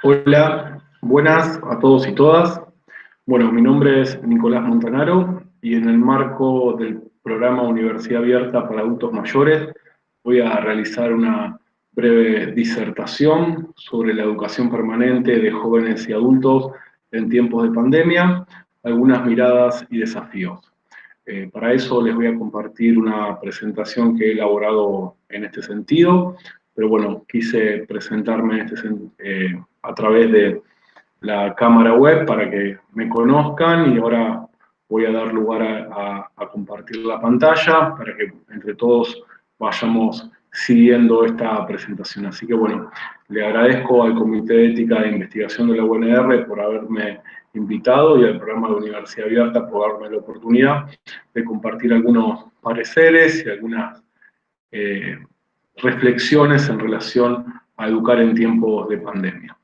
Hola, buenas a todos y todas. Bueno, mi nombre es Nicolás Montanaro y en el marco del programa Universidad Abierta para Adultos Mayores voy a realizar una breve disertación sobre la educación permanente de jóvenes y adultos en tiempos de pandemia, algunas miradas y desafíos. Para eso les voy a compartir una presentación que he elaborado en este sentido, pero bueno, quise presentarme a través de la cámara web para que me conozcan y ahora voy a dar lugar a compartir la pantalla para que entre todos vayamos siguiendo esta presentación. Así que bueno, le agradezco al Comité de Ética de Investigación de la UNR por haberme invitado y al programa de Universidad Abierta por darme la oportunidad de compartir algunos pareceres y algunas eh, reflexiones en relación a educar en tiempos de pandemia.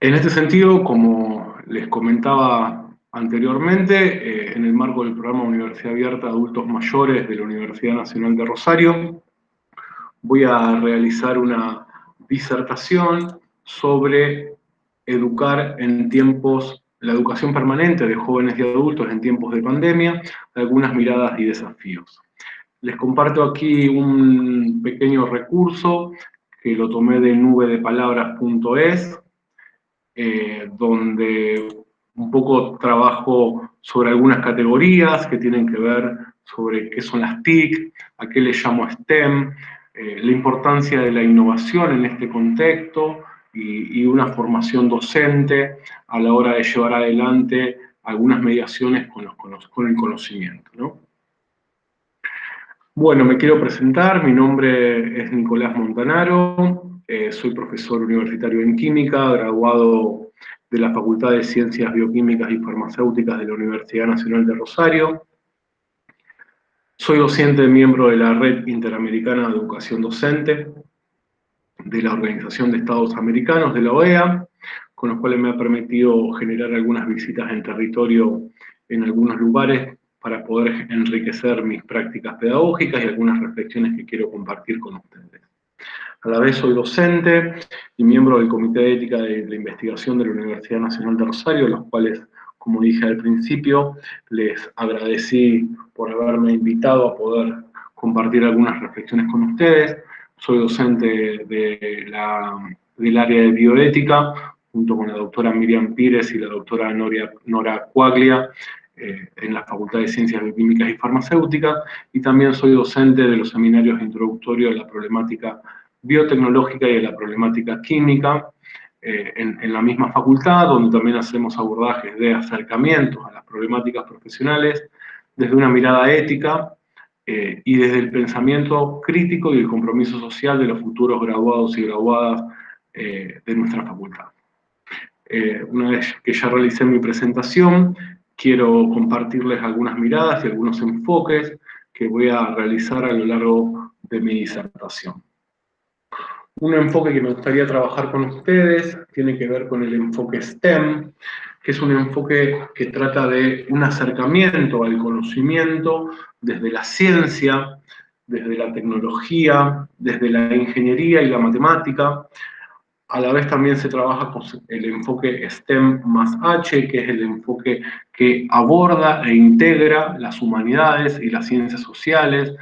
En este sentido, como les comentaba anteriormente, en el marco del programa Universidad Abierta de Adultos Mayores de la Universidad Nacional de Rosario, voy a realizar una disertación sobre la educación permanente de jóvenes y adultos en tiempos de pandemia, algunas miradas y desafíos. Les comparto aquí un pequeño recurso que lo tomé de nubedepalabras.es, donde un poco trabajo sobre algunas categorías que tienen que ver sobre qué son las TIC, a qué le llamo STEM, la importancia de la innovación en este contexto y una formación docente a la hora de llevar adelante algunas mediaciones con el conocimiento, ¿no? Bueno, me quiero presentar, mi nombre es Nicolás Montanaro, soy profesor universitario en química, graduado de la Facultad de Ciencias Bioquímicas y Farmacéuticas de la Universidad Nacional de Rosario. Soy docente miembro de la Red Interamericana de Educación Docente, de la Organización de Estados Americanos, de la OEA, con los cuales me ha permitido generar algunas visitas en territorio en algunos lugares para poder enriquecer mis prácticas pedagógicas y algunas reflexiones que quiero compartir con ustedes. A la vez soy docente y miembro del Comité de Ética de la Investigación de la Universidad Nacional de Rosario, los cuales, como dije al principio, les agradecí por haberme invitado a poder compartir algunas reflexiones con ustedes. Soy docente del área de bioética, junto con la doctora Miriam Pires y la doctora Nora Quaglia, en la Facultad de Ciencias Bioquímicas y Farmacéuticas, y también soy docente de los seminarios introductorios de la problemática biotecnológica y de la problemática química, en la misma facultad, donde también hacemos abordajes de acercamientos a las problemáticas profesionales desde una mirada ética y desde el pensamiento crítico y el compromiso social de los futuros graduados y graduadas de nuestra facultad. Una vez que ya realicé mi presentación, quiero compartirles algunas miradas y algunos enfoques que voy a realizar a lo largo de mi disertación. Un enfoque que me gustaría trabajar con ustedes tiene que ver con el enfoque STEM, que es un enfoque que trata de un acercamiento al conocimiento desde la ciencia, desde la tecnología, desde la ingeniería y la matemática. A la vez también se trabaja con el enfoque STEM más H, que es el enfoque que aborda e integra las humanidades y las ciencias sociales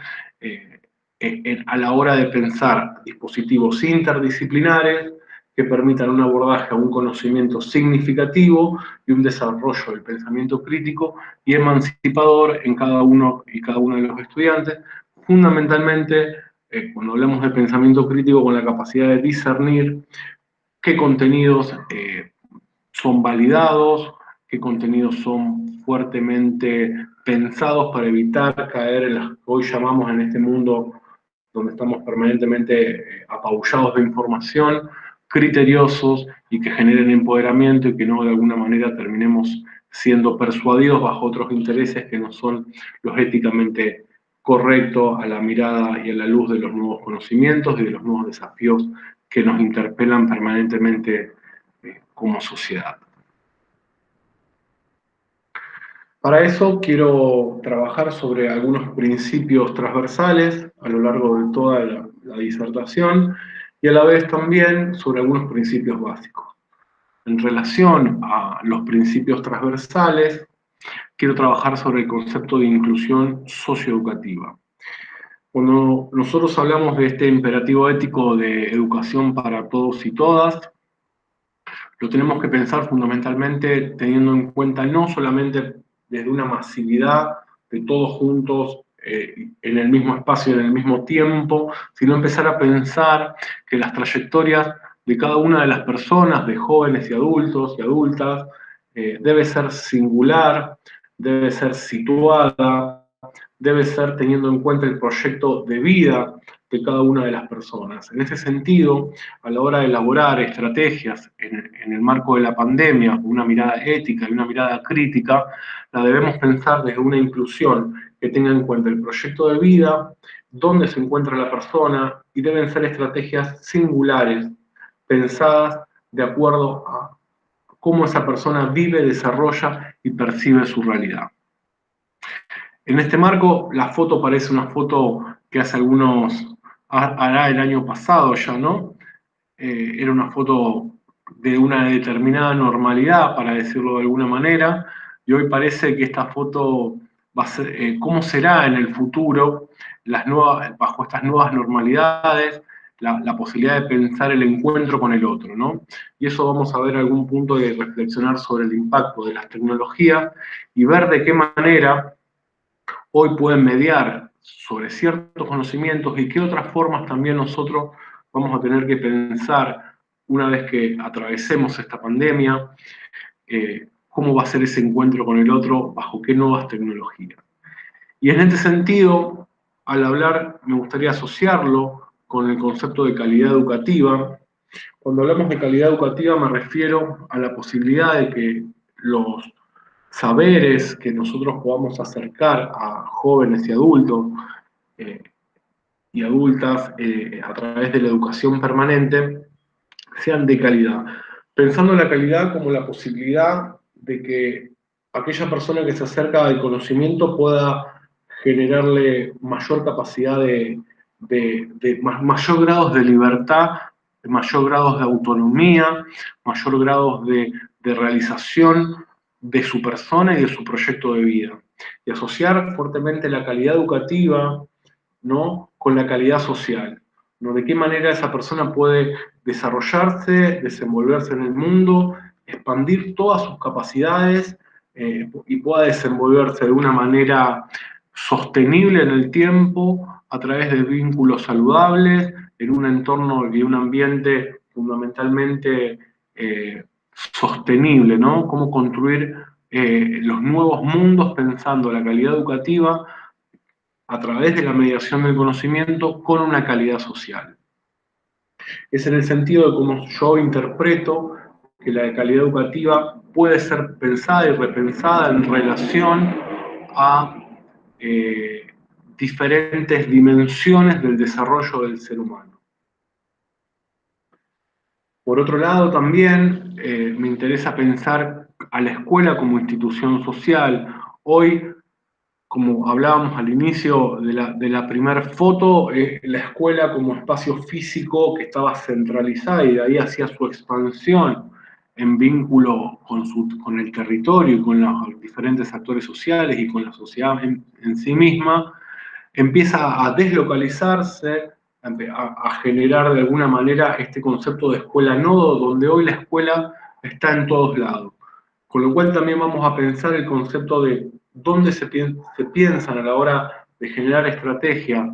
a la hora de pensar dispositivos interdisciplinares que permitan un abordaje a un conocimiento significativo y un desarrollo del pensamiento crítico y emancipador en cada uno y cada uno de los estudiantes, fundamentalmente cuando hablamos de pensamiento crítico con la capacidad de discernir qué contenidos son validados, qué contenidos son fuertemente pensados para evitar caer en las que hoy llamamos en este mundo donde estamos permanentemente apabullados de información, criteriosos y que generen empoderamiento y que no de alguna manera terminemos siendo persuadidos bajo otros intereses que no son los éticamente correctos a la mirada y a la luz de los nuevos conocimientos y de los nuevos desafíos que nos interpelan permanentemente como sociedad. Para eso quiero trabajar sobre algunos principios transversales a lo largo de toda la disertación y a la vez también sobre algunos principios básicos. En relación a los principios transversales, quiero trabajar sobre el concepto de inclusión socioeducativa. Cuando nosotros hablamos de este imperativo ético de educación para todos y todas, lo tenemos que pensar fundamentalmente teniendo en cuenta no solamente desde una masividad de todos juntos en el mismo espacio, en el mismo tiempo, sino empezar a pensar que las trayectorias de cada una de las personas, de jóvenes y adultos y adultas, debe ser singular, debe ser situada, debe ser teniendo en cuenta el proyecto de vida de cada una de las personas. En ese sentido, a la hora de elaborar estrategias en el marco de la pandemia, con una mirada ética y una mirada crítica, la debemos pensar desde una inclusión que tenga en cuenta el proyecto de vida, dónde se encuentra la persona, y deben ser estrategias singulares, pensadas de acuerdo a cómo esa persona vive, desarrolla y percibe su realidad. En este marco, la foto parece una foto que hace hará el año pasado ya, ¿no? Era una foto de una determinada normalidad, para decirlo de alguna manera, y hoy parece que esta foto va a ser, cómo será en el futuro, bajo estas nuevas normalidades, la posibilidad de pensar el encuentro con el otro, ¿no? Y eso vamos a ver algún punto de reflexionar sobre el impacto de las tecnologías y ver de qué manera hoy pueden mediar sobre ciertos conocimientos y qué otras formas también nosotros vamos a tener que pensar una vez que atravesemos esta pandemia, cómo va a ser ese encuentro con el otro, bajo qué nuevas tecnologías. Y en este sentido, al hablar, me gustaría asociarlo con el concepto de calidad educativa. Cuando hablamos de calidad educativa me refiero a la posibilidad de que los saberes que nosotros podamos acercar a jóvenes eh, y adultas a través de la educación permanente sean de calidad. Pensando en la calidad como la posibilidad de que aquella persona que se acerca al conocimiento pueda generarle mayor capacidad mayor grados de libertad, mayor grados de autonomía, mayor grados de realización de su persona y de su proyecto de vida. Y asociar fuertemente la calidad educativa, ¿no?, con la calidad social, ¿no? De qué manera esa persona puede desarrollarse, desenvolverse en el mundo, expandir todas sus capacidades y pueda desenvolverse de una manera sostenible en el tiempo a través de vínculos saludables, en un entorno y un ambiente fundamentalmente sostenible, ¿no? Cómo construir los nuevos mundos pensando la calidad educativa a través de la mediación del conocimiento con una calidad social. Es en el sentido de cómo yo interpreto que la calidad educativa puede ser pensada y repensada en relación a diferentes dimensiones del desarrollo del ser humano. Por otro lado, también me interesa pensar a la escuela como institución social. Hoy, como hablábamos al inicio de la primera foto, la escuela como espacio físico que estaba centralizada y de ahí hacía su expansión en vínculo con el territorio y con los diferentes actores sociales y con la sociedad en sí misma, empieza a deslocalizarse, a generar de alguna manera este concepto de escuela nodo, donde hoy la escuela está en todos lados. Con lo cual también vamos a pensar el concepto de dónde se piensan a la hora de generar estrategias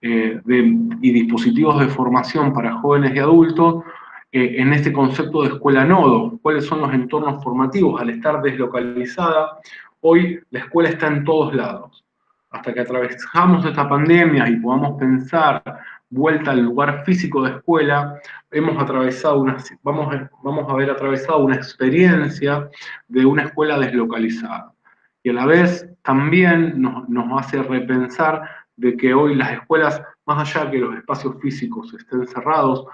y dispositivos de formación para jóvenes y adultos en este concepto de escuela nodo. ¿Cuáles son los entornos formativos? Al estar deslocalizada, hoy la escuela está en todos lados. Hasta que atravesamos esta pandemia y podamos pensar vuelta al lugar físico de escuela, vamos a haber atravesado una experiencia de una escuela deslocalizada. Y a la vez también nos hace repensar de que hoy las escuelas, más allá de que los espacios físicos estén cerrados,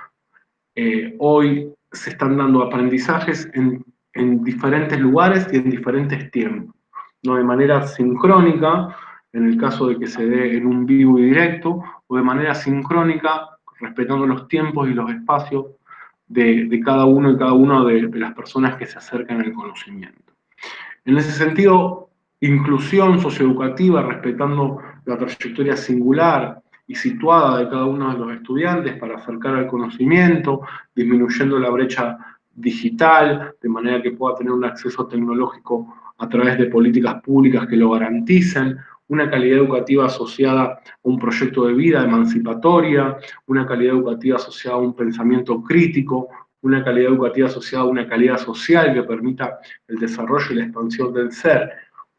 hoy se están dando aprendizajes en diferentes lugares y en diferentes tiempos. no de manera sincrónica, en el caso de que se dé en un vivo y directo, o de manera sincrónica, respetando los tiempos y los espacios de cada uno y cada una de las personas que se acercan al conocimiento. En ese sentido, inclusión socioeducativa, respetando la trayectoria singular y situada de cada uno de los estudiantes para acercar al conocimiento, disminuyendo la brecha digital, de manera que pueda tener un acceso tecnológico a través de políticas públicas que lo garanticen, una calidad educativa asociada a un proyecto de vida emancipatoria, una calidad educativa asociada a un pensamiento crítico, una calidad educativa asociada a una calidad social que permita el desarrollo y la expansión del ser,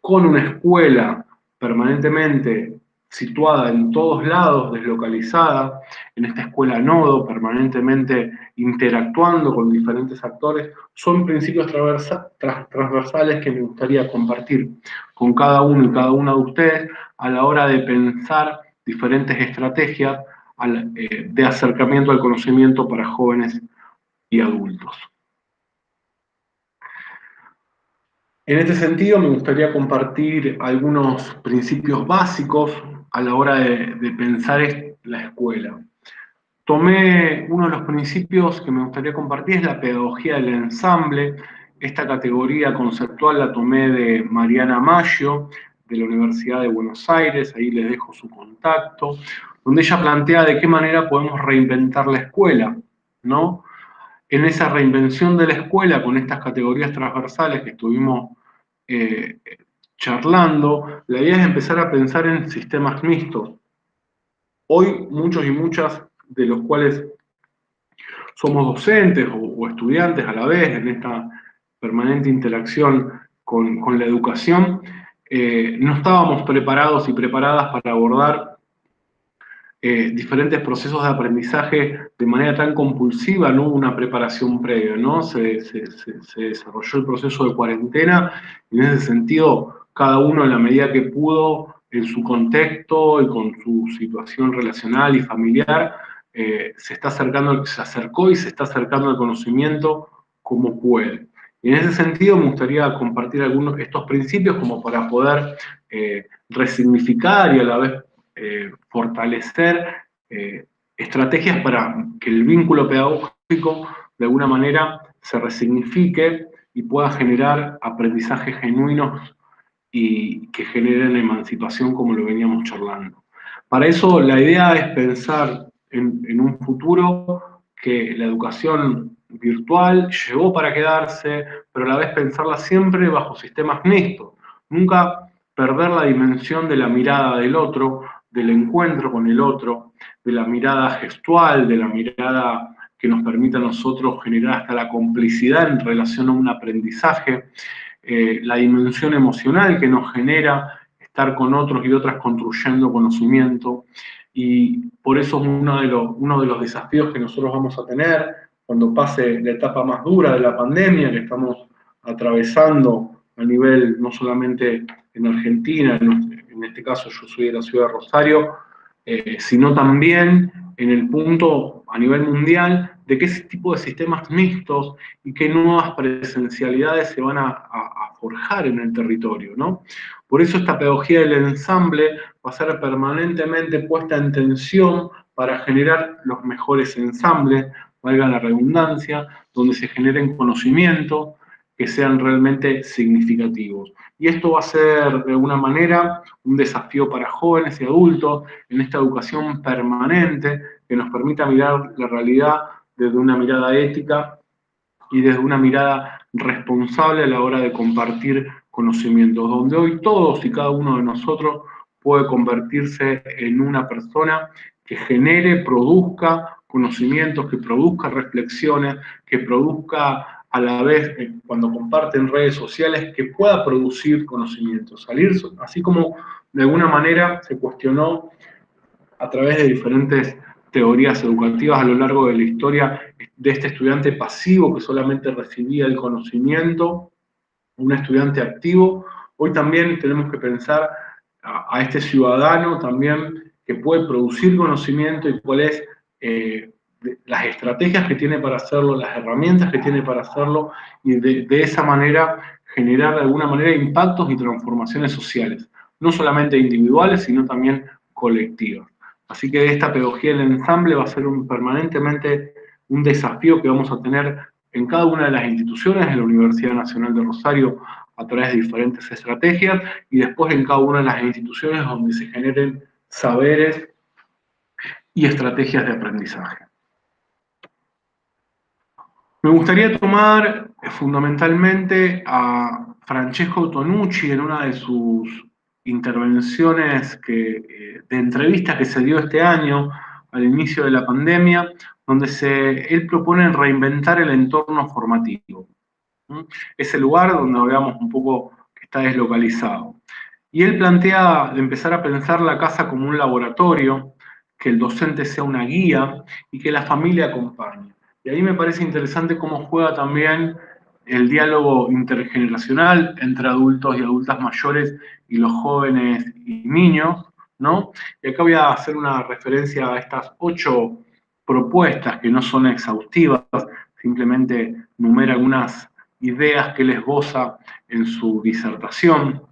con una escuela permanentemente situada en todos lados, deslocalizada, en esta escuela nodo, permanentemente interactuando con diferentes actores, son principios transversales que me gustaría compartir con cada uno y cada una de ustedes a la hora de pensar diferentes estrategias de acercamiento al conocimiento para jóvenes y adultos. En este sentido, me gustaría compartir algunos principios básicos a la hora de pensar la escuela. Tomé uno de los principios que me gustaría compartir, es la pedagogía del ensamble. Esta categoría conceptual la tomé de Mariana Maggio, de la Universidad de Buenos Aires, ahí les dejo su contacto, donde ella plantea de qué manera podemos reinventar la escuela, ¿no? En esa reinvención de la escuela con estas categorías transversales que estuvimos charlando, la idea es empezar a pensar en sistemas mixtos. Hoy muchos y muchas de los cuales somos docentes o estudiantes a la vez en esta permanente interacción con la educación, no estábamos preparados y preparadas para abordar diferentes procesos de aprendizaje de manera tan compulsiva, no hubo una preparación previa, ¿no? Se desarrolló el proceso de cuarentena y en ese sentido cada uno en la medida que pudo en su contexto y con su situación relacional y familiar se acercó y se está acercando al conocimiento como puede. Y en ese sentido me gustaría compartir algunos de estos principios como para poder resignificar y a la vez fortalecer estrategias para que el vínculo pedagógico de alguna manera se resignifique y pueda generar aprendizajes genuinos y que generen emancipación como lo veníamos charlando. Para eso la idea es pensar en un futuro que la educación virtual llegó para quedarse, pero a la vez pensarla siempre bajo sistemas mixtos. Nunca perder la dimensión de la mirada del otro, del encuentro con el otro, de la mirada gestual, de la mirada que nos permite a nosotros generar hasta la complicidad en relación a un aprendizaje, la dimensión emocional que nos genera estar con otros y otras construyendo conocimiento. Y por eso es uno de los desafíos que nosotros vamos a tener cuando pase la etapa más dura de la pandemia que estamos atravesando a nivel no solamente en Argentina, en este caso yo soy de la ciudad de Rosario, sino también en el punto a nivel mundial de qué tipo de sistemas mixtos y qué nuevas presencialidades se van a forjar en el territorio, ¿no? Por eso esta pedagogía del ensamble va a ser permanentemente puesta en tensión para generar los mejores ensambles, valga la redundancia, donde se generen conocimientos que sean realmente significativos. Y esto va a ser, de alguna manera, un desafío para jóvenes y adultos en esta educación permanente que nos permita mirar la realidad desde una mirada ética y desde una mirada responsable a la hora de compartir conocimientos, donde hoy todos y cada uno de nosotros puede convertirse en una persona que genere, produzca conocimientos, que produzca reflexiones, que produzca a la vez, cuando comparte en redes sociales, que pueda producir conocimientos, salir, así como de alguna manera se cuestionó a través de diferentes teorías educativas a lo largo de la historia de este estudiante pasivo que solamente recibía el conocimiento, un estudiante activo. Hoy también tenemos que pensar a este ciudadano también que puede producir conocimiento y cuáles las estrategias que tiene para hacerlo, las herramientas que tiene para hacerlo, y de esa manera generar de alguna manera impactos y transformaciones sociales, no solamente individuales, sino también colectivas. Así que esta pedagogía del ensamble va a ser permanentemente un desafío que vamos a tener en cada una de las instituciones, en la Universidad Nacional de Rosario, a través de diferentes estrategias, y después en cada una de las instituciones donde se generen saberes y estrategias de aprendizaje. Me gustaría tomar fundamentalmente a Francesco Tonucci en una de sus intervenciones de entrevistas que se dio este año, al inicio de la pandemia, donde él propone reinventar el entorno formativo. Ese lugar donde hablamos un poco que está deslocalizado. Y él plantea de empezar a pensar la casa como un laboratorio, que el docente sea una guía y que la familia acompañe. Y ahí me parece interesante cómo juega también el diálogo intergeneracional entre adultos y adultas mayores y los jóvenes y niños, ¿no? Y acá voy a hacer una referencia a estas 8 propuestas que no son exhaustivas, simplemente numera algunas ideas que él esboza en su disertación,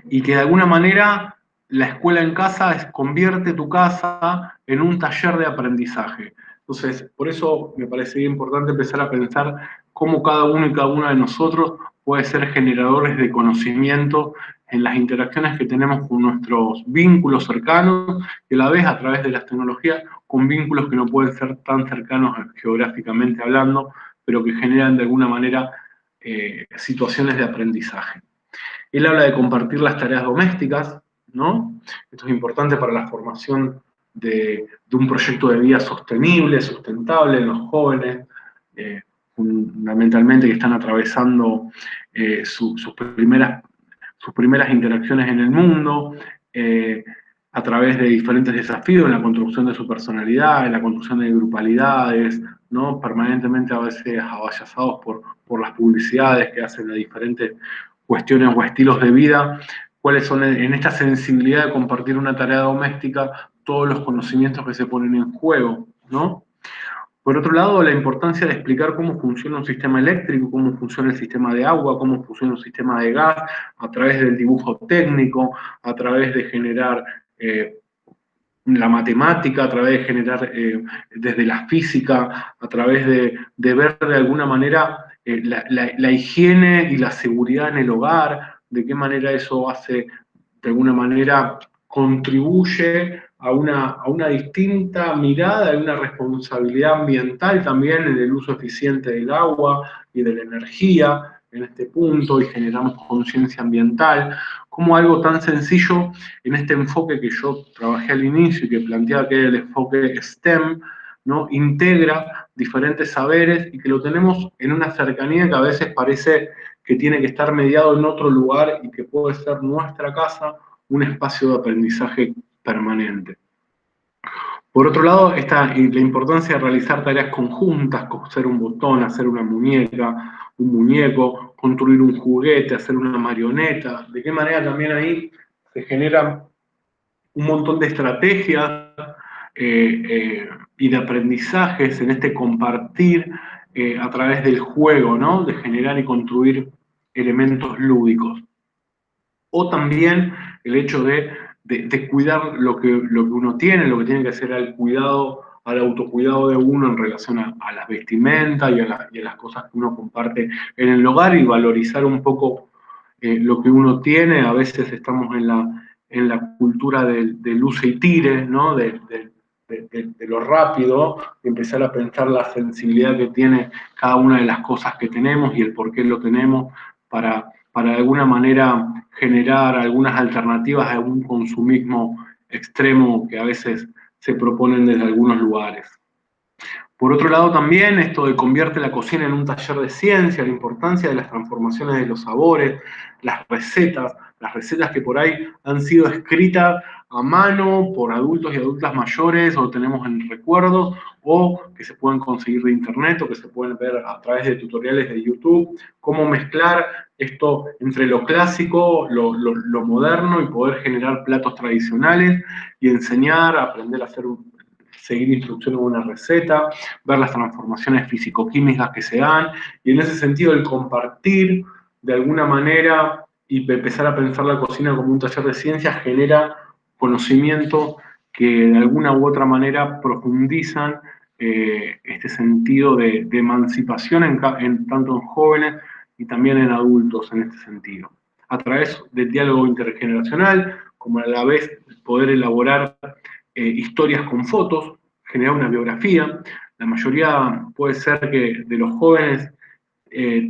y que de alguna manera la escuela en casa convierte tu casa en un taller de aprendizaje. Entonces, por eso me parecería importante empezar a pensar cómo cada uno y cada una de nosotros puede ser generadores de conocimiento en las interacciones que tenemos con nuestros vínculos cercanos, y a la vez a través de las tecnologías, con vínculos que no pueden ser tan cercanos geográficamente hablando, pero que generan de alguna manera situaciones de aprendizaje. Él habla de compartir las tareas domésticas, ¿no? Esto es importante para la formación de un proyecto de vida sostenible, sustentable en los jóvenes, fundamentalmente que están atravesando sus primeras interacciones en el mundo, a través de diferentes desafíos en la construcción de su personalidad, en la construcción de grupalidades, ¿no? Permanentemente a veces avallazados por las publicidades que hacen de diferentes cuestiones o estilos de vida, cuáles son en esta sensibilidad de compartir una tarea doméstica todos los conocimientos que se ponen en juego, ¿no? Por otro lado, la importancia de explicar cómo funciona un sistema eléctrico, cómo funciona el sistema de agua, cómo funciona un sistema de gas, a través del dibujo técnico, a través de generar la matemática, a través de generar desde la física, a través de ver de alguna manera la higiene y la seguridad en el hogar, de qué manera eso hace, de alguna manera, contribuye a una distinta mirada, a una responsabilidad ambiental también en el uso eficiente del agua y de la energía en este punto, y generamos conciencia ambiental, como algo tan sencillo en este enfoque que yo trabajé al inicio y que planteaba que era el enfoque STEM, ¿no? Integra diferentes saberes y que lo tenemos en una cercanía que a veces parece que tiene que estar mediado en otro lugar y que puede ser nuestra casa un espacio de aprendizaje permanente. Por otro lado, está la importancia de realizar tareas conjuntas, coser un botón, hacer una muñeca, un muñeco, construir un juguete, hacer una marioneta. De qué manera también ahí se generan un montón de estrategias y de aprendizajes en este compartir a través del juego, ¿no? De generar y construir elementos lúdicos. O también el hecho de cuidar lo que uno tiene, lo que tiene que ser al cuidado, al autocuidado de uno en relación a las vestimentas y a las cosas que uno comparte en el hogar, y valorizar un poco lo que uno tiene. A veces estamos en la cultura del use y tire, ¿no? De lo rápido, y empezar a pensar la sensibilidad que tiene cada una de las cosas que tenemos y el por qué lo tenemos, para de alguna manera generar algunas alternativas a un consumismo extremo que a veces se proponen desde algunos lugares. Por otro lado también esto de convierte la cocina en un taller de ciencia, la importancia de las transformaciones de los sabores, las recetas que por ahí han sido escritas a mano por adultos y adultas mayores o tenemos en recuerdos, o que se pueden conseguir de internet o que se pueden ver a través de tutoriales de YouTube, cómo mezclar esto entre lo clásico, lo moderno, y poder generar platos tradicionales y enseñar, aprender a seguir instrucciones de una receta, ver las transformaciones físico-químicas que se dan, y en ese sentido el compartir de alguna manera, y empezar a pensar la cocina como un taller de ciencias, genera conocimiento que de alguna u otra manera profundizan este sentido de emancipación tanto en jóvenes y también en adultos en este sentido. A través del diálogo intergeneracional, como a la vez poder elaborar historias con fotos, generar una biografía. La mayoría puede ser que de los jóvenes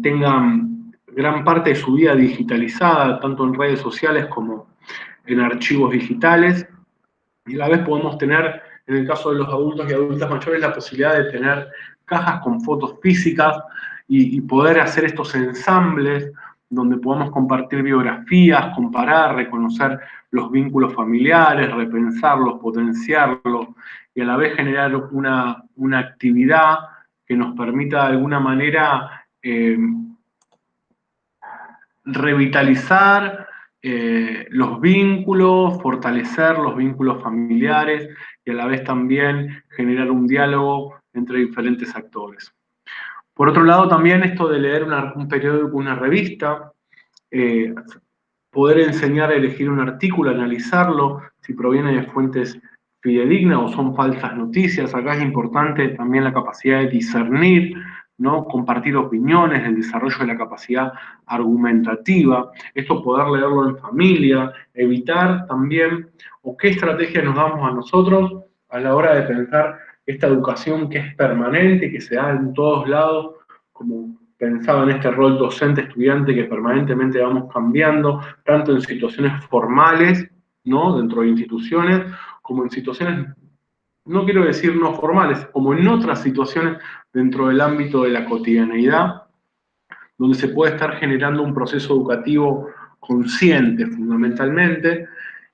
tengan gran parte de su vida digitalizada, tanto en redes sociales como en archivos digitales, y a la vez podemos tener, en el caso de los adultos y adultas mayores, la posibilidad de tener cajas con fotos físicas y poder hacer estos ensambles donde podamos compartir biografías, comparar, reconocer los vínculos familiares, repensarlos, potenciarlos, y a la vez generar una actividad que nos permita de alguna manera revitalizar los vínculos, fortalecer los vínculos familiares y a la vez también generar un diálogo entre diferentes actores. Por otro lado, también esto de leer un periódico, una revista, poder enseñar a elegir un artículo, analizarlo, si proviene de fuentes fidedignas o son falsas noticias. Acá es importante también la capacidad de discernir, ¿no? Compartir opiniones, el desarrollo de la capacidad argumentativa, esto poder leerlo en familia, evitar también, o qué estrategia nos damos a nosotros a la hora de pensar esta educación que es permanente, que se da en todos lados, como pensaba en este rol docente-estudiante que permanentemente vamos cambiando, tanto en situaciones formales, ¿no? Dentro de instituciones, como en situaciones, no quiero decir no formales, como en otras situaciones dentro del ámbito de la cotidianeidad, donde se puede estar generando un proceso educativo consciente fundamentalmente,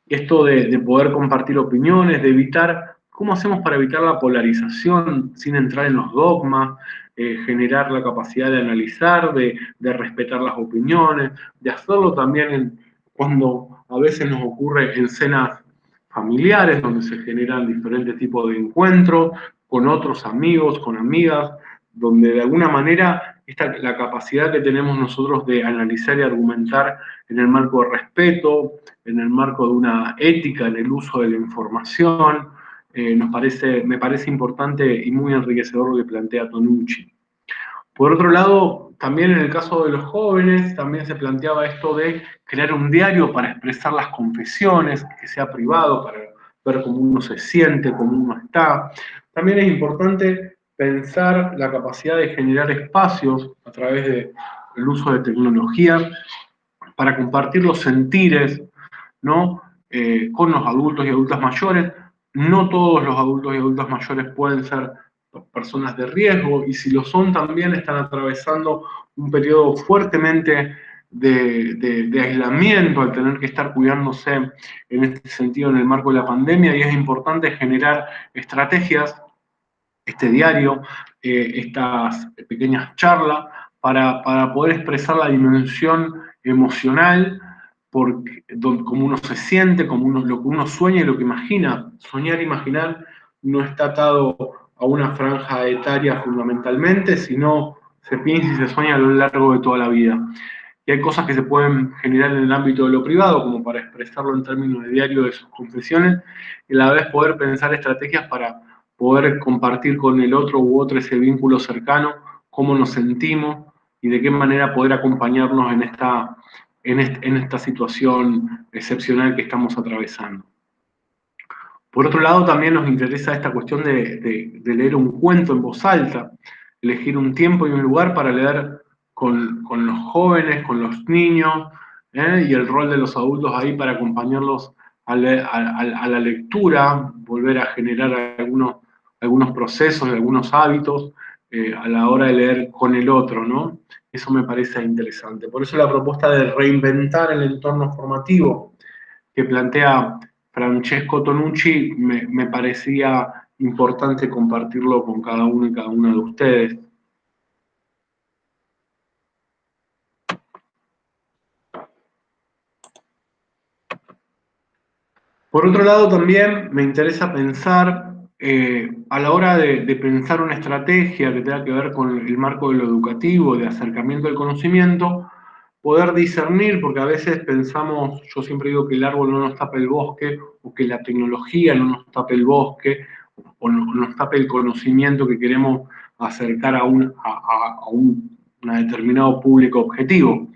esto de poder compartir opiniones, de evitar, ¿cómo hacemos para evitar la polarización sin entrar en los dogmas? Generar la capacidad de analizar, de respetar las opiniones, de hacerlo también cuando a veces nos ocurre en cenas familiares, donde se generan diferentes tipos de encuentros con otros amigos, con amigas, donde de alguna manera la capacidad que tenemos nosotros de analizar y argumentar en el marco de respeto, en el marco de una ética en el uso de la información, me parece importante y muy enriquecedor lo que plantea Tonucci. Por otro lado, también en el caso de los jóvenes, también se planteaba esto de crear un diario para expresar las confesiones, que sea privado, para ver cómo uno se siente, cómo uno está. También es importante pensar la capacidad de generar espacios a través del uso de tecnología para compartir los sentires, ¿no? Con los adultos y adultas mayores. No todos los adultos y adultas mayores pueden ser personas de riesgo, y si lo son también están atravesando un periodo fuertemente de aislamiento al tener que estar cuidándose en este sentido en el marco de la pandemia, y es importante generar estrategias, este diario, estas pequeñas charlas, para poder expresar la dimensión emocional, porque, cómo uno se siente, lo que uno sueña y lo que imagina. Soñar e imaginar no está atado a una franja etaria fundamentalmente, sino se piensa y se sueña a lo largo de toda la vida. Y hay cosas que se pueden generar en el ámbito de lo privado, como para expresarlo en términos de diario de sus confesiones, y a la vez poder pensar estrategias para poder compartir con el otro u otra ese vínculo cercano, cómo nos sentimos y de qué manera poder acompañarnos en esta situación excepcional que estamos atravesando. Por otro lado, también nos interesa esta cuestión de leer un cuento en voz alta, elegir un tiempo y un lugar para leer con los jóvenes, con los niños, y el rol de los adultos ahí para acompañarlos a la lectura, volver a generar algunos procesos, algunos hábitos a la hora de leer con el otro, ¿no? Eso me parece interesante. Por eso la propuesta de reinventar el entorno formativo que plantea Francesco Tonucci me parecía importante compartirlo con cada uno y cada una de ustedes. Por otro lado, también me interesa pensar, a la hora de pensar una estrategia que tenga que ver con el marco de lo educativo, de acercamiento al conocimiento, poder discernir, porque a veces pensamos, yo siempre digo que el árbol no nos tapa el bosque, o que la tecnología no nos tape el bosque, o no nos tape el conocimiento que queremos acercar a un determinado público objetivo.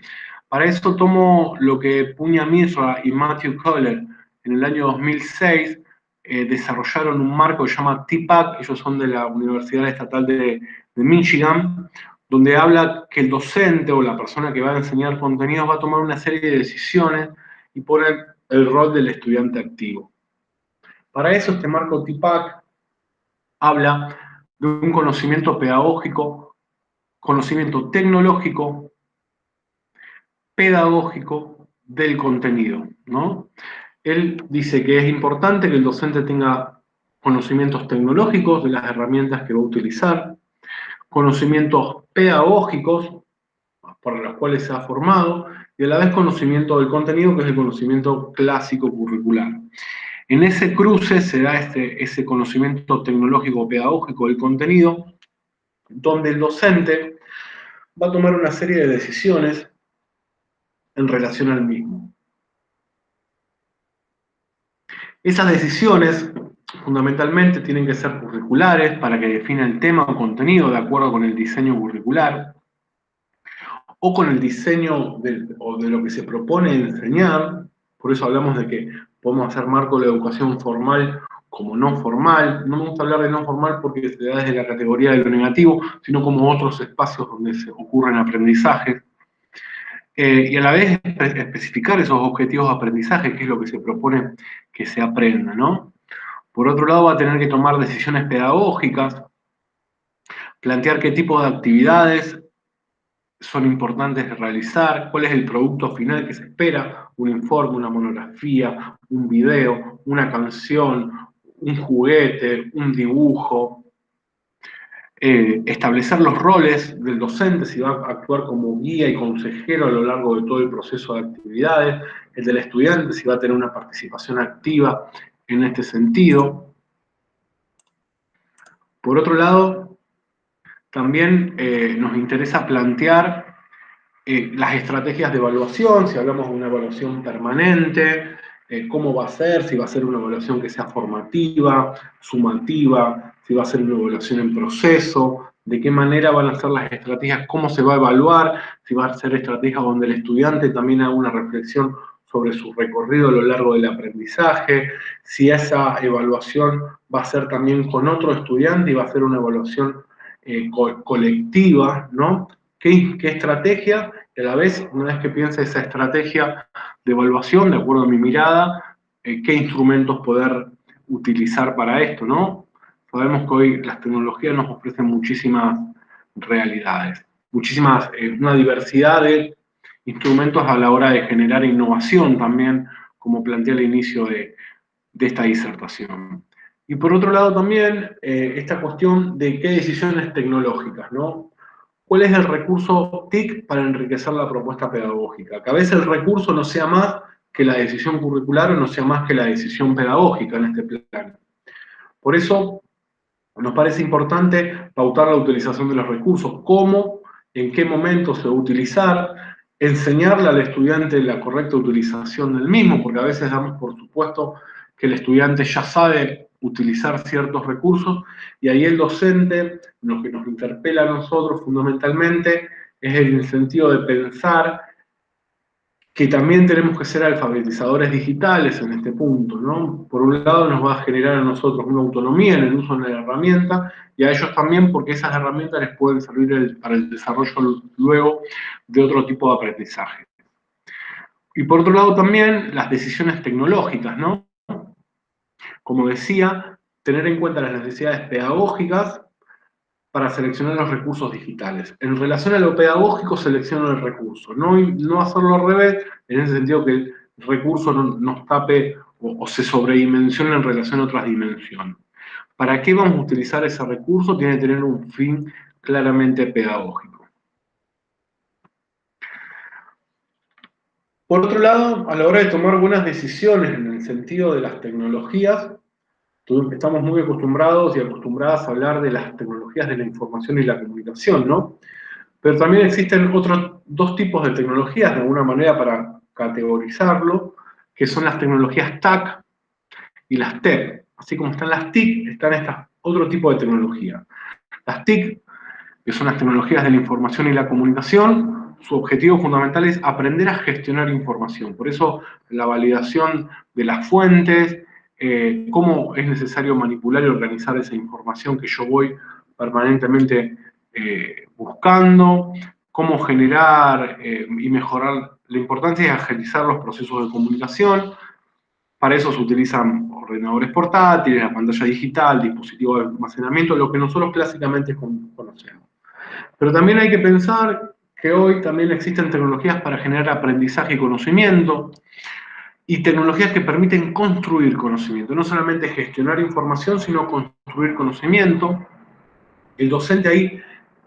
Para eso tomo lo que Punya Mishra y Matthew Kohler en el año 2006 desarrollaron un marco que se llama TPAC, ellos son de la Universidad Estatal de Michigan, donde habla que el docente o la persona que va a enseñar contenidos va a tomar una serie de decisiones y poner el rol del estudiante activo. Para eso este marco TPAC habla de un conocimiento pedagógico, conocimiento tecnológico, pedagógico del contenido, ¿no? Él dice que es importante que el docente tenga conocimientos tecnológicos de las herramientas que va a utilizar, conocimientos pedagógicos para los cuales se ha formado, y a la vez conocimiento del contenido, que es el conocimiento clásico curricular. En ese cruce se da ese conocimiento tecnológico pedagógico del contenido, donde el docente va a tomar una serie de decisiones en relación al mismo. Esas decisiones fundamentalmente tienen que ser curriculares para que defina el tema o contenido de acuerdo con el diseño curricular o con el diseño de lo que se propone enseñar. Por eso hablamos de que podemos hacer marco de la educación formal como no formal. No me gusta hablar de no formal porque se da desde la categoría de lo negativo, sino como otros espacios donde se ocurren aprendizajes. Y a la vez especificar esos objetivos de aprendizaje, que es lo que se propone que se aprenda, ¿no? Por otro lado, va a tener que tomar decisiones pedagógicas, plantear qué tipo de actividades son importantes de realizar, cuál es el producto final que se espera, un informe, una monografía, un video, una canción, un juguete, un dibujo. Establecer los roles del docente, si va a actuar como guía y consejero a lo largo de todo el proceso de actividades, el del estudiante, si va a tener una participación activa en este sentido. Por otro lado, también nos interesa plantear las estrategias de evaluación, si hablamos de una evaluación permanente, cómo va a ser, si va a ser una evaluación que sea formativa, sumativa, si va a ser una evaluación en proceso, de qué manera van a ser las estrategias, cómo se va a evaluar, si va a ser estrategias donde el estudiante también haga una reflexión sobre su recorrido a lo largo del aprendizaje, si esa evaluación va a ser también con otro estudiante y va a ser una evaluación colectiva, ¿no? ¿Qué estrategia? Y a la vez, una vez que piense esa estrategia de evaluación, de acuerdo a mi mirada, qué instrumentos poder utilizar para esto, ¿no? Sabemos que hoy las tecnologías nos ofrecen muchísimas realidades, una diversidad de instrumentos a la hora de generar innovación también, como planteé al inicio de esta disertación. Y por otro lado también, esta cuestión de qué decisiones tecnológicas, ¿no? ¿Cuál es el recurso TIC para enriquecer la propuesta pedagógica? Que a veces el recurso no sea más que la decisión curricular o no sea más que la decisión pedagógica en este plano. Por eso nos parece importante pautar la utilización de los recursos, cómo, en qué momento se va a utilizar, enseñarle al estudiante la correcta utilización del mismo, porque a veces damos por supuesto que el estudiante ya sabe utilizar ciertos recursos, y ahí el docente, lo que nos interpela a nosotros fundamentalmente, es el sentido de pensar que también tenemos que ser alfabetizadores digitales en este punto, ¿no? Por un lado nos va a generar a nosotros una autonomía en el uso de la herramienta, y a ellos también porque esas herramientas les pueden servir para el desarrollo luego de otro tipo de aprendizaje. Y por otro lado también las decisiones tecnológicas, ¿no? Como decía, tener en cuenta las necesidades pedagógicas para seleccionar los recursos digitales. En relación a lo pedagógico, selecciono el recurso. No hacerlo al revés, en ese sentido que el recurso no nos tape o se sobredimensione en relación a otras dimensiones. ¿Para qué vamos a utilizar ese recurso? Tiene que tener un fin claramente pedagógico. Por otro lado, a la hora de tomar buenas decisiones en el sentido de las tecnologías, estamos muy acostumbrados y acostumbradas a hablar de las tecnologías de la información y la comunicación, ¿no? Pero también existen otros dos tipos de tecnologías, de alguna manera, para categorizarlo, que son las tecnologías TAC y las TEC. Así como están las TIC, están estas otro tipo de tecnologías. Las TIC, que son las tecnologías de la información y la comunicación, su objetivo fundamental es aprender a gestionar información. Por eso la validación de las fuentes, cómo es necesario manipular y organizar esa información que yo voy permanentemente buscando, cómo generar y mejorar. La importancia es agilizar los procesos de comunicación. Para eso se utilizan ordenadores portátiles, la pantalla digital, dispositivos de almacenamiento, lo que nosotros clásicamente conocemos. Pero también hay que pensar que hoy también existen tecnologías para generar aprendizaje y conocimiento, y tecnologías que permiten construir conocimiento, no solamente gestionar información, sino construir conocimiento. El docente ahí,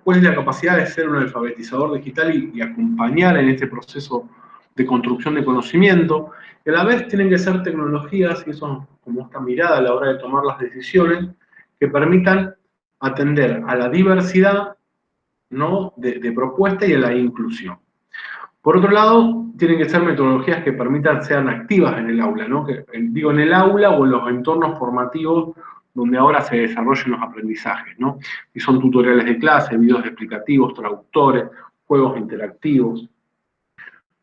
¿cuál es la capacidad de ser un alfabetizador digital y acompañar en este proceso de construcción de conocimiento? Y a la vez tienen que ser tecnologías, y eso como esta mirada a la hora de tomar las decisiones, que permitan atender a la diversidad, ¿no?, de propuesta y a la inclusión. Por otro lado, tienen que ser metodologías que permitan sean activas en el aula, ¿no? Digo, en el aula o en los entornos formativos donde ahora se desarrollen los aprendizajes, ¿no? Y son tutoriales de clase, videos explicativos, traductores, juegos interactivos.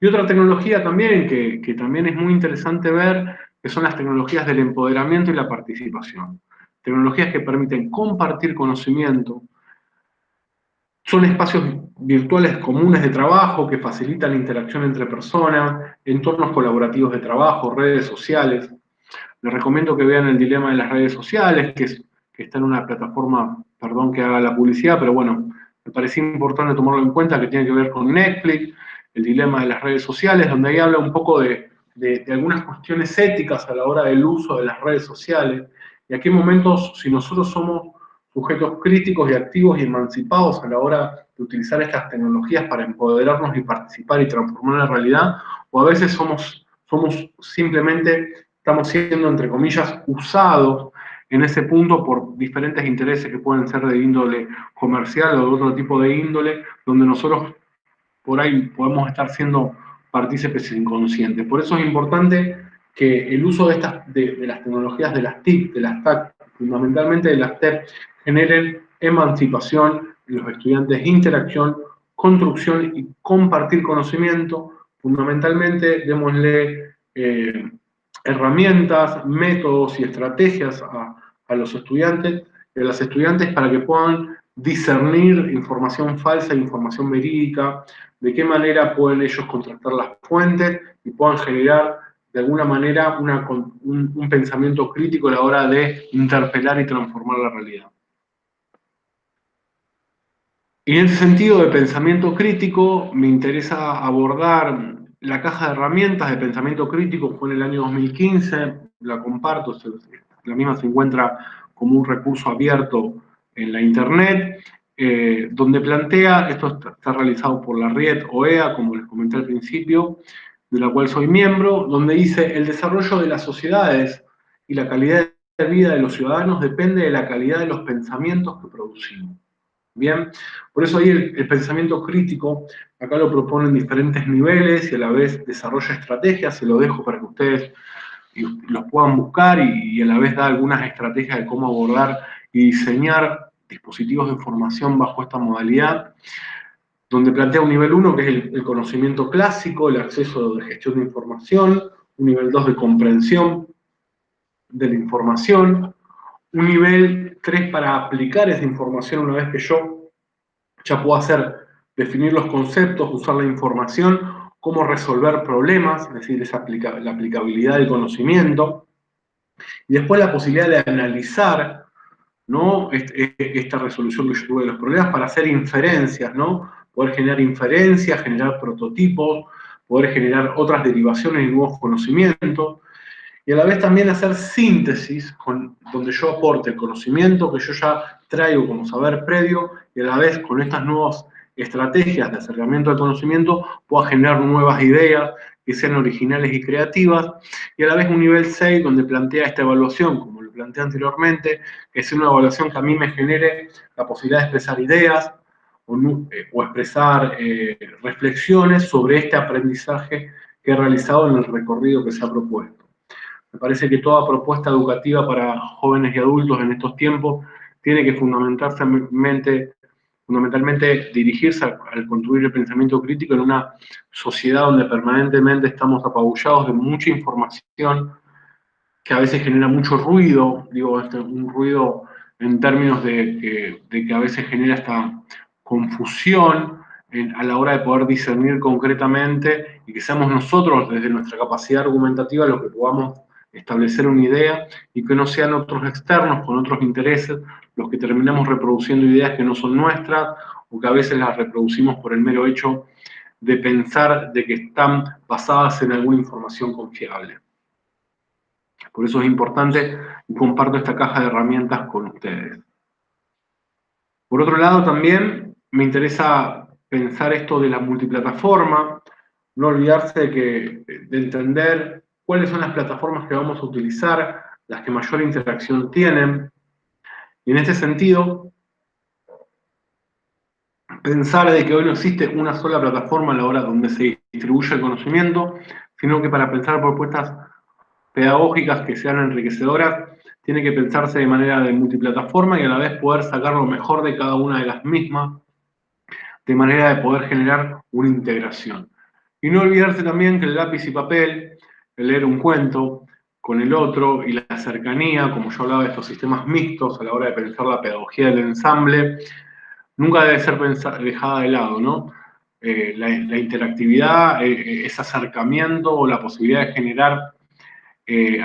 Y otra tecnología también, que también es muy interesante ver, que son las tecnologías del empoderamiento y la participación. Tecnologías que permiten compartir conocimiento. Son espacios virtuales comunes de trabajo que facilitan la interacción entre personas, entornos colaborativos de trabajo, redes sociales. Les recomiendo que vean El dilema de las redes sociales, que está en una plataforma, perdón que haga la publicidad, pero bueno, me parecía importante tomarlo en cuenta, que tiene que ver con Netflix, El dilema de las redes sociales, donde ahí habla un poco de algunas cuestiones éticas a la hora del uso de las redes sociales, y a qué momentos, si nosotros somos sujetos críticos y activos y emancipados a la hora de utilizar estas tecnologías para empoderarnos y participar y transformar la realidad, o a veces somos simplemente, estamos siendo, entre comillas, usados en ese punto por diferentes intereses que pueden ser de índole comercial o de otro tipo de índole, donde nosotros por ahí podemos estar siendo partícipes inconscientes. Por eso es importante que el uso de las tecnologías de las TIC, de las TAC, fundamentalmente de las TEC, generen emancipación en los estudiantes, interacción, construcción y compartir conocimiento. Fundamentalmente, démosle herramientas, métodos y estrategias a los estudiantes y a las estudiantes para que puedan discernir información falsa e información verídica, de qué manera pueden ellos contrastar las fuentes y puedan generar de alguna manera un pensamiento crítico a la hora de interpelar y transformar la realidad. Y en ese sentido de pensamiento crítico, me interesa abordar la caja de herramientas de pensamiento crítico. Fue en el año 2015, la comparto, la misma se encuentra como un recurso abierto en la internet, donde plantea, esto está realizado por la RIET OEA, como les comenté al principio, de la cual soy miembro, donde dice: el desarrollo de las sociedades y la calidad de vida de los ciudadanos depende de la calidad de los pensamientos que producimos. Bien, por eso ahí el pensamiento crítico, acá lo propone en diferentes niveles y a la vez desarrolla estrategias, se lo dejo para que ustedes los puedan buscar y a la vez da algunas estrategias de cómo abordar y diseñar dispositivos de información bajo esta modalidad, donde plantea un nivel 1 que es el conocimiento clásico, el acceso de gestión de información, un nivel 2 de comprensión de la información, un nivel 3 para aplicar esa información una vez que yo ya puedo definir los conceptos, usar la información, cómo resolver problemas, es decir, la aplicabilidad del conocimiento, y después la posibilidad de analizar, ¿no?, esta resolución que yo tuve de los problemas para hacer inferencias, ¿no? Poder generar inferencias, generar prototipos, poder generar otras derivaciones y nuevos conocimientos, y a la vez también hacer síntesis donde yo aporte el conocimiento que yo ya traigo como saber previo y a la vez con estas nuevas estrategias de acercamiento al conocimiento pueda generar nuevas ideas que sean originales y creativas, y a la vez un nivel 6 donde plantea esta evaluación, como lo planteé anteriormente, que es una evaluación que a mí me genere la posibilidad de expresar ideas, o expresar reflexiones sobre este aprendizaje que he realizado en el recorrido que se ha propuesto. Me parece que toda propuesta educativa para jóvenes y adultos en estos tiempos tiene que fundamentalmente dirigirse al construir el pensamiento crítico en una sociedad donde permanentemente estamos apabullados de mucha información que a veces genera mucho ruido, digo, un ruido en términos de que a veces genera esta confusión a la hora de poder discernir concretamente y que seamos nosotros, desde nuestra capacidad argumentativa, los que podamos establecer una idea y que no sean otros externos con otros intereses los que terminamos reproduciendo ideas que no son nuestras o que a veces las reproducimos por el mero hecho de pensar de que están basadas en alguna información confiable. Por eso es importante y comparto esta caja de herramientas con ustedes. Por otro lado, también me interesa pensar esto de la multiplataforma, no olvidarse de entender cuáles son las plataformas que vamos a utilizar, las que mayor interacción tienen. Y en este sentido, pensar de que hoy no existe una sola plataforma a la hora donde se distribuye el conocimiento, sino que para pensar propuestas pedagógicas que sean enriquecedoras, tiene que pensarse de manera de multiplataforma y a la vez poder sacar lo mejor de cada una de las mismas, de manera de poder generar una integración. Y no olvidarse también que el lápiz y papel, el leer un cuento con el otro y la cercanía, como yo hablaba de estos sistemas mixtos a la hora de pensar la pedagogía del ensamble, nunca debe ser dejada de lado, ¿no? La interactividad, ese acercamiento o la posibilidad de generar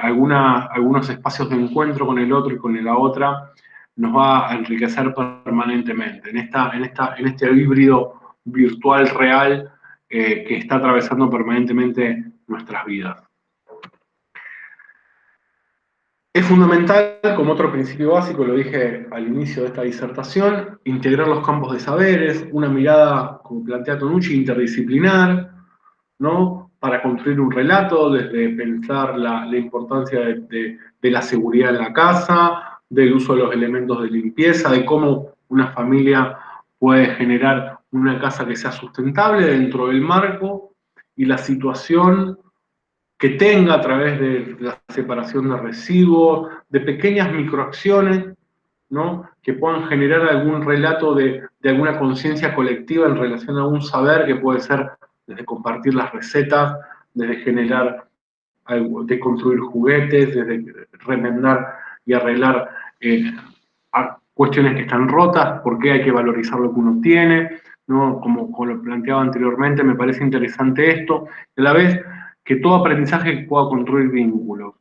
algunos espacios de encuentro con el otro y con la otra nos va a enriquecer permanentemente en este híbrido virtual real que está atravesando permanentemente nuestras vidas. Es fundamental, como otro principio básico, lo dije al inicio de esta disertación, integrar los campos de saberes, una mirada, como plantea Tonucci, interdisciplinar, ¿no? Para construir un relato, desde pensar la importancia de la seguridad en la casa, del uso de los elementos de limpieza, de cómo una familia puede generar una casa que sea sustentable dentro del marco y la situación que tenga a través de la separación de residuos, de pequeñas microacciones, ¿no? Que puedan generar algún relato de alguna conciencia colectiva en relación a un saber que puede ser desde compartir las recetas, desde generar, de construir juguetes, desde remendar y arreglar cuestiones que están rotas, por qué hay que valorizar lo que uno tiene, ¿no? Como lo planteaba anteriormente, me parece interesante esto, y a la vez que todo aprendizaje pueda construir vínculos.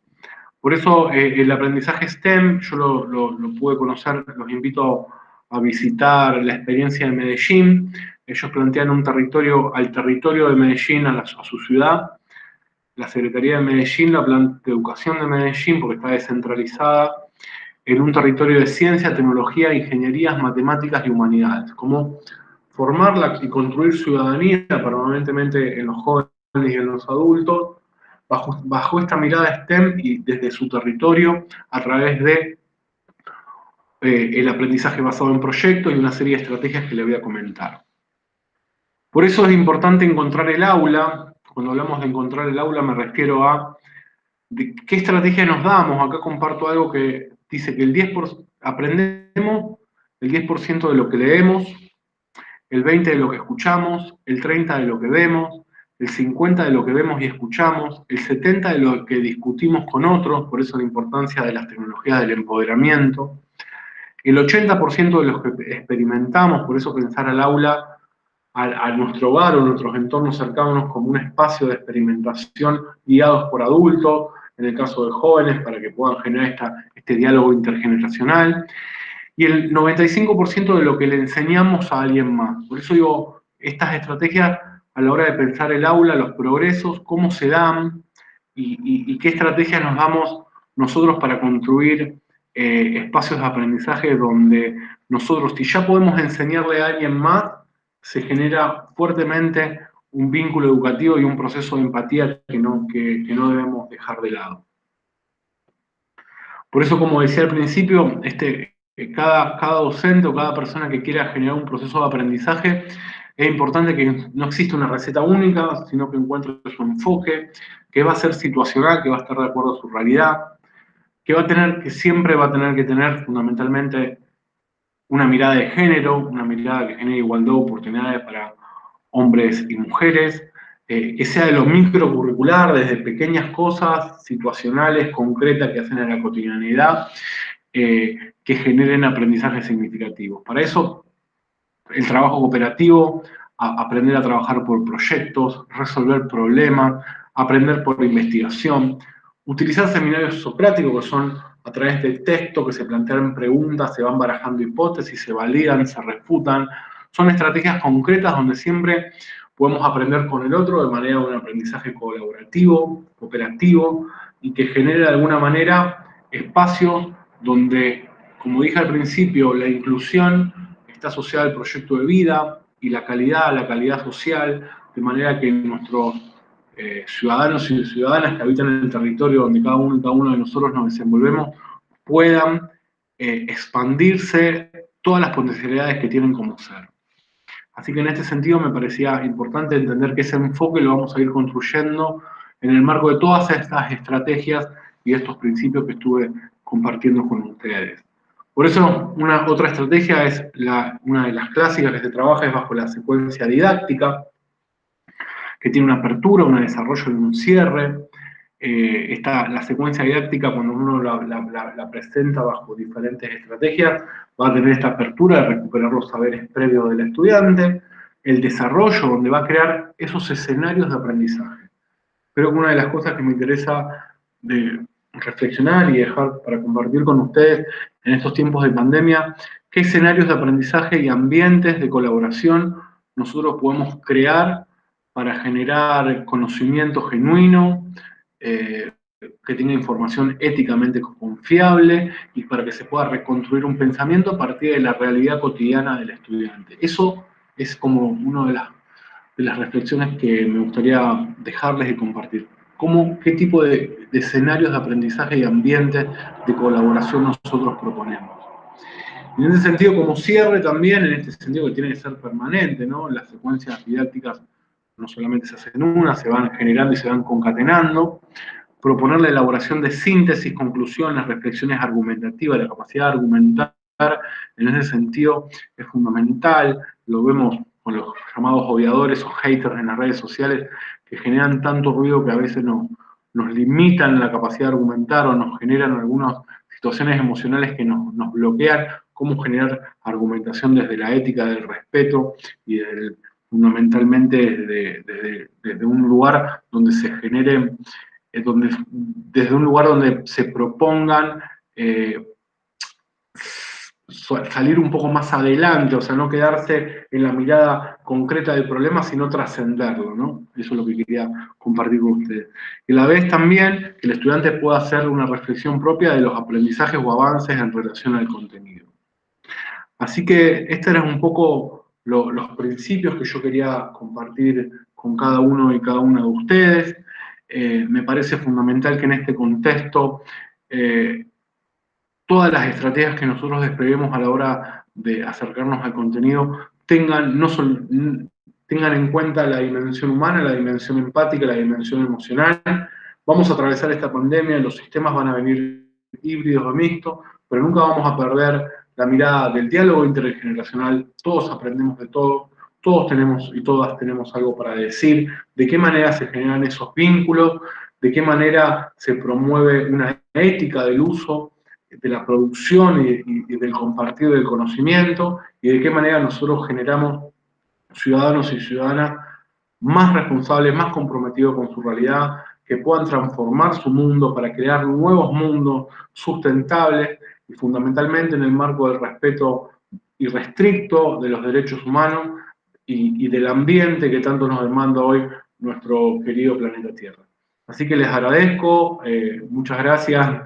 Por eso el aprendizaje STEM, yo lo pude conocer, los invito a visitar la experiencia de Medellín. Ellos plantean al territorio de Medellín, a su ciudad. La Secretaría de Medellín, la Plan de Educación de Medellín, porque está descentralizada, en un territorio de ciencia, tecnología, ingenierías, matemáticas y humanidades. Cómo formarla y construir ciudadanía permanentemente en los jóvenes y en los adultos, bajo esta mirada STEM y desde su territorio a través de el aprendizaje basado en proyectos y una serie de estrategias que le voy a comentar. Por eso es importante encontrar el aula. Cuando hablamos de encontrar el aula me refiero a qué estrategia nos damos. Acá comparto algo que dice que aprendemos el 10% de lo que leemos, el 20% de lo que escuchamos, el 30% de lo que vemos, el 50% de lo que vemos y escuchamos, el 70% de lo que discutimos con otros, por eso la importancia de las tecnologías del empoderamiento, el 80% de los que experimentamos, por eso pensar al aula, a nuestro hogar o nuestros entornos cercanos como un espacio de experimentación guiados por adultos, en el caso de jóvenes, para que puedan generar este diálogo intergeneracional, y el 95% de lo que le enseñamos a alguien más. Por eso digo, estas estrategias a la hora de pensar el aula, los progresos, cómo se dan y qué estrategias nos damos nosotros para construir espacios de aprendizaje donde nosotros, si ya podemos enseñarle a alguien más, se genera fuertemente un vínculo educativo y un proceso de empatía que no debemos dejar de lado. Por eso, como decía al principio, cada docente o cada persona que quiera generar un proceso de aprendizaje, es importante que no exista una receta única, sino que encuentre su enfoque, que va a ser situacional, que va a estar de acuerdo a su realidad, que siempre va a tener que tener fundamentalmente una mirada de género, una mirada que genere igualdad de oportunidades para hombres y mujeres, que sea de lo microcurricular, desde pequeñas cosas situacionales, concretas que hacen en la cotidianidad, que generen aprendizajes significativos. Para eso, el trabajo cooperativo, aprender a trabajar por proyectos, resolver problemas, aprender por investigación, utilizar seminarios socráticos que son a través del texto, que se plantean preguntas, se van barajando hipótesis, se validan, se refutan. Son estrategias concretas donde siempre podemos aprender con el otro de manera de un aprendizaje colaborativo, cooperativo, y que genere de alguna manera espacios donde, como dije al principio, la inclusión está asociada al proyecto de vida y la calidad social, de manera que nuestros ciudadanos y ciudadanas que habitan en el territorio donde cada uno y cada uno de nosotros nos desenvolvemos puedan expandirse todas las potencialidades que tienen como ser. Así que en este sentido me parecía importante entender que ese enfoque lo vamos a ir construyendo en el marco de todas estas estrategias y estos principios que estuve compartiendo con ustedes. Por eso, otra estrategia es una de las clásicas que se trabaja es bajo la secuencia didáctica, que tiene una apertura, un desarrollo y un cierre. La secuencia didáctica, cuando uno la presenta bajo diferentes estrategias, va a tener esta apertura de recuperar los saberes previos del estudiante, el desarrollo, donde va a crear esos escenarios de aprendizaje. Creo que una de las cosas que me interesa de reflexionar y dejar para compartir con ustedes en estos tiempos de pandemia, qué escenarios de aprendizaje y ambientes de colaboración nosotros podemos crear para generar conocimiento genuino, que tenga información éticamente confiable y para que se pueda reconstruir un pensamiento a partir de la realidad cotidiana del estudiante. Eso es como una de las reflexiones que me gustaría dejarles y compartir. ¿Qué tipo de escenarios de aprendizaje y ambientes de colaboración nosotros proponemos? Y en ese sentido, como cierre también, en este sentido que tiene que ser permanente, ¿no? Las secuencias didácticas no solamente se hacen una, se van generando y se van concatenando. Proponer la elaboración de síntesis, conclusiones, reflexiones argumentativas, la capacidad de argumentar, en ese sentido es fundamental. Lo vemos con los llamados odiadores o haters en las redes sociales que generan tanto ruido que a veces nos limitan la capacidad de argumentar o nos generan algunas situaciones emocionales que nos bloquean. Cómo generar argumentación desde la ética del respeto y fundamentalmente desde un lugar donde se genere, desde un lugar donde se propongan salir un poco más adelante, o sea, no quedarse en la mirada concreta del problema, sino trascenderlo, ¿no? Eso es lo que quería compartir con ustedes. Y a la vez también que el estudiante pueda hacer una reflexión propia de los aprendizajes o avances en relación al contenido. Así que estos eran un poco los principios que yo quería compartir con cada uno y cada una de ustedes. Me parece fundamental que en este contexto todas las estrategias que nosotros despleguemos a la hora de acercarnos al contenido tengan en cuenta la dimensión humana, la dimensión empática, la dimensión emocional. Vamos a atravesar esta pandemia, los sistemas van a venir híbridos o mixtos, pero nunca vamos a perder la mirada del diálogo intergeneracional. Todos aprendemos de todo, todos tenemos y todas tenemos algo para decir, de qué manera se generan esos vínculos, de qué manera se promueve una ética del uso, de la producción y del compartir del conocimiento, y de qué manera nosotros generamos ciudadanos y ciudadanas más responsables, más comprometidos con su realidad, que puedan transformar su mundo para crear nuevos mundos sustentables y fundamentalmente en el marco del respeto irrestricto de los derechos humanos y del ambiente que tanto nos demanda hoy nuestro querido planeta Tierra. Así que les agradezco, muchas gracias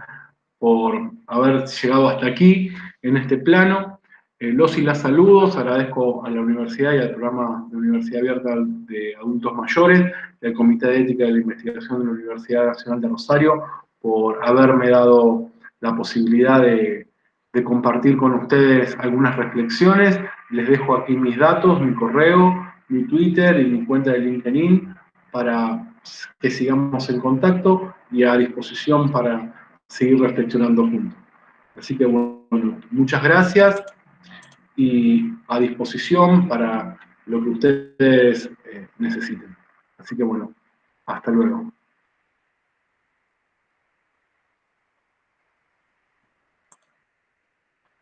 por haber llegado hasta aquí en este plano. Los y las saludos, agradezco a la universidad y al programa de Universidad Abierta de Adultos Mayores y al Comité de Ética de la Investigación de la Universidad Nacional de Rosario por haberme dado la posibilidad de de compartir con ustedes algunas reflexiones. Les dejo aquí mis datos, mi correo, mi Twitter y mi cuenta de LinkedIn para que sigamos en contacto y a disposición para seguir reflexionando juntos. Así que bueno, muchas gracias y a disposición para lo que ustedes necesiten. Así que bueno, hasta luego.